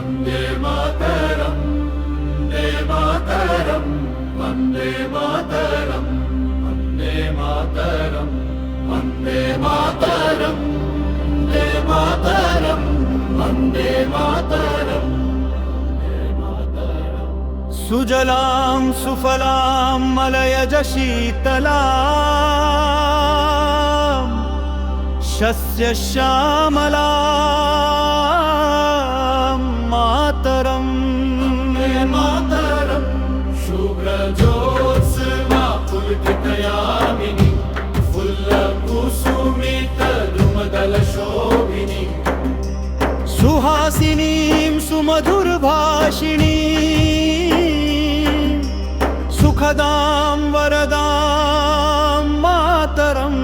वन्दे मातरम् वन्दे मातरम् वन्दे मातरम् वन्दे मातरम् वन्दे मातरम् वन्दे मातरम् वन्दे मातरम् सुजलां सुफलां मलयज शीतलां शस्य श्यामलां मातरम् मातरम् शुभ्रजोत्स्ना पुलकितयामिनी फुल्लकुसुमितद्रुमदलशोभिनी सुहासिनीं सुमधुरभाषिणीं सुखदां वरदां मातरम्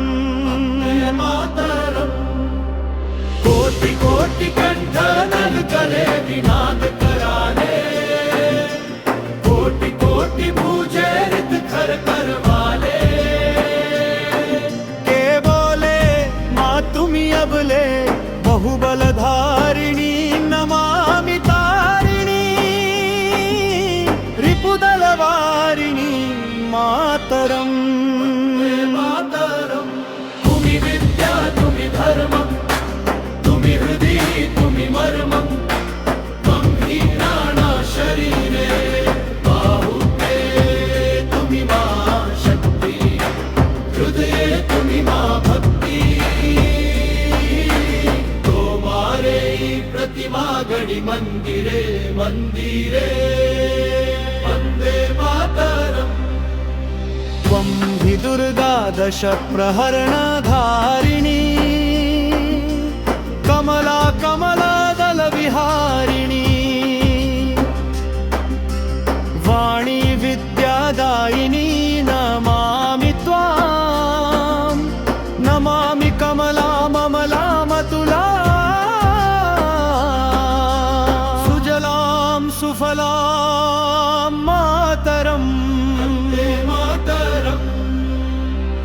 मातरम् कोटि कोटि कंठ नलकले विनाद कराले कोटि कोटि भुजे रित खर कर वाले के बोले माँ तुम्ही अबले बहुबलधारिणी नमामि तारिणी रिपुदलवारिणी मातरम् मातरम् तुम्ही विद्या तुम्ही धर्मम् तुम्ही हृदि तुम्ही मर्मम् त्वं हि प्राणा शरीरे बाहुते तुम्ही मा शक्ति हृदये तुम्ही मा भक्ति प्रतिमा गणि मंदिरे मंदिरे वन्दे मातरम् त्वं हि दुर्गा दश प्रहरणधारिणी कमला कमलादल विहारिणी वाणी विद्यादायिनी नमामि त्वां नमामि कमला ममला मतुला सुफलां मातरम् वन्दे मातरम्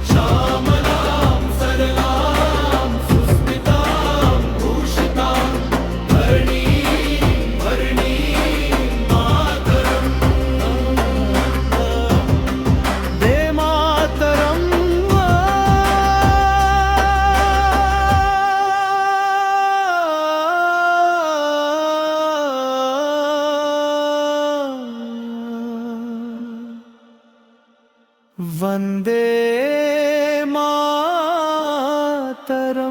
श्यामलां सरलां सुस्मितां भूषितां वर्णीं मातरम् वन्दे मातरम् वन्दे मातरम्।